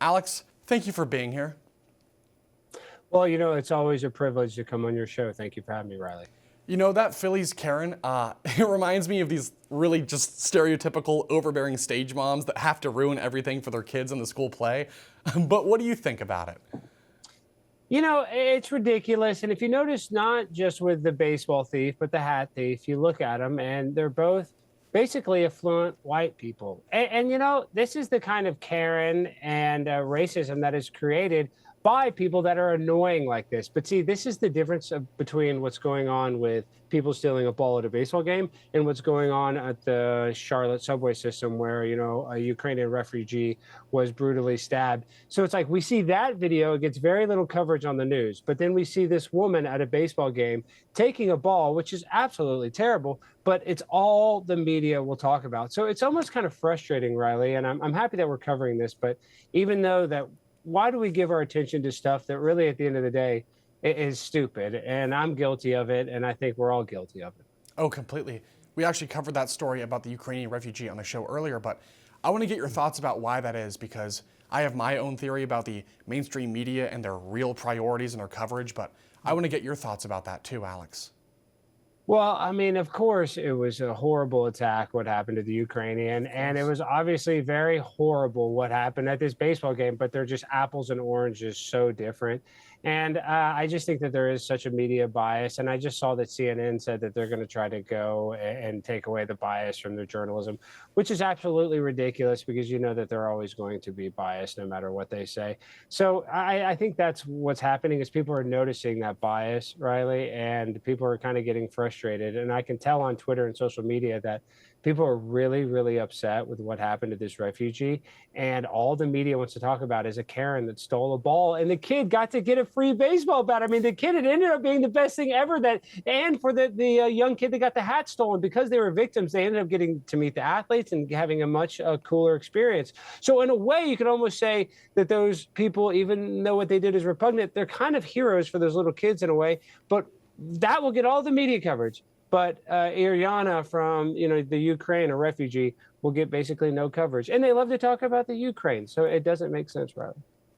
Alex, thank you for being here. Well, it's always a privilege to come on your show. Thank you for having me, Riley. You know, that Phillies Karen, it reminds me of these really just stereotypical overbearing stage moms that have to ruin everything for their kids in the school play. But what do you think about it? It's ridiculous. And if you notice, not just with the baseball thief, but the hat thief, you look at them and they're both basically affluent white people. And this is the kind of Karen and racism that is created by people that are annoying like this. But see, this is the difference between what's going on with people stealing a ball at a baseball game and what's going on at the Charlotte subway system where, a Ukrainian refugee was brutally stabbed. So it's like we see that video, it gets very little coverage on the news. But then we see this woman at a baseball game taking a ball, which is absolutely terrible, but it's all the media will talk about. So it's almost kind of frustrating, Riley, and I'm happy that we're covering this. But even though that, why do we give our attention to stuff that really at the end of the day is stupid? And I'm guilty of it, and I think we're all guilty of it. Oh, completely. We actually covered that story about the Ukrainian refugee on the show earlier, but I want to get your thoughts about why that is, because I have my own theory about the mainstream media and their real priorities and their coverage, but I want to get your thoughts about that too, Alex. Well, I mean, of course, it was a horrible attack, what happened to the Ukrainian. And it was obviously very horrible what happened at this baseball game, but they're just apples and oranges, so different. And I just think that there is such a media bias. And I just saw that CNN said that they're going to try to go and take away the bias from their journalism, which is absolutely ridiculous because you know that they're always going to be biased no matter what they say. So I think that's what's happening is people are noticing that bias, Riley, and people are kind of getting frustrated. And I can tell on Twitter and social media that people are really, really upset with what happened to this refugee. And all the media wants to talk about is a Karen that stole a ball and the kid got to get a free baseball bat. I mean, the kid, it ended up being the best thing ever. And for the young kid that got the hat stolen, because they were victims, they ended up getting to meet the athletes and having a much cooler experience. So in a way, you could almost say that those people, even though what they did is repugnant, they're kind of heroes for those little kids in a way. But that will get all the media coverage. But Iryana from, the Ukraine, a refugee, will get basically no coverage. And they love to talk about the Ukraine. So it doesn't make sense, Riley.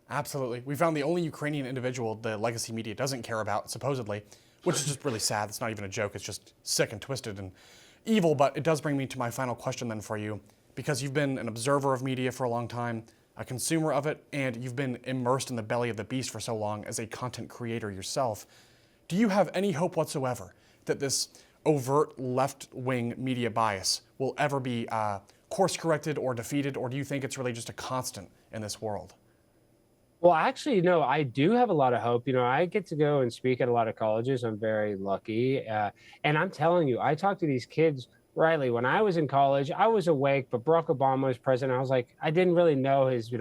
Absolutely. We found the only Ukrainian individual the legacy media doesn't care about, supposedly, which is just really sad. It's not even a joke. It's just sick and twisted and evil. But it does bring me to my final question then for you, because you've been an observer of media for a long time, a consumer of it, and you've been immersed in the belly of the beast for so long as a content creator yourself. Do you have any hope whatsoever that this overt left-wing media bias will ever be course-corrected or defeated, or do you think it's really just a constant in this world? Well, actually, no, I do have a lot of hope. I get to go and speak at a lot of colleges. I'm very lucky. And I'm telling you, I talk to these kids, Riley, when I was in college, I was awake, but Barack Obama was president. I was like, I didn't really know his,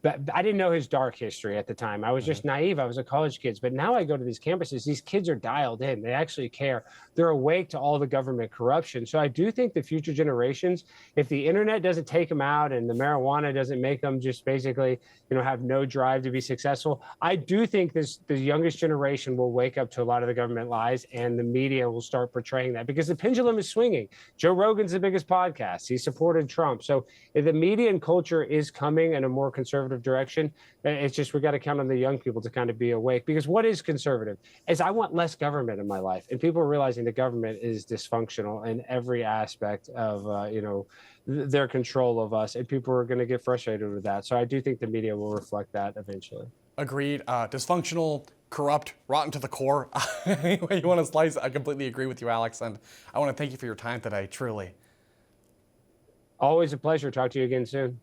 but I didn't know his dark history at the time. I was just naive. I was a college kid. But now I go to these campuses. These kids are dialed in. They actually care. They're awake to all the government corruption. So I do think the future generations, if the internet doesn't take them out and the marijuana doesn't make them just basically, have no drive to be successful, I do think the youngest generation will wake up to a lot of the government lies and the media will start portraying that because the pendulum is swinging. Joe Rogan's the biggest podcast. He supported Trump. So if the media and culture is coming in a more conservative direction, it's just we got to count on the young people to kind of be awake, because what is conservative is I want less government in my life, and people are realizing the government is dysfunctional in every aspect of their control of us, and people are going to get frustrated with that. So I do think the media will reflect that eventually. Agreed. Dysfunctional, corrupt, rotten to the core. Any way you want to slice it, I completely agree with you, Alex, and I want to thank you for your time today, truly. Always a pleasure. Talk to you again soon.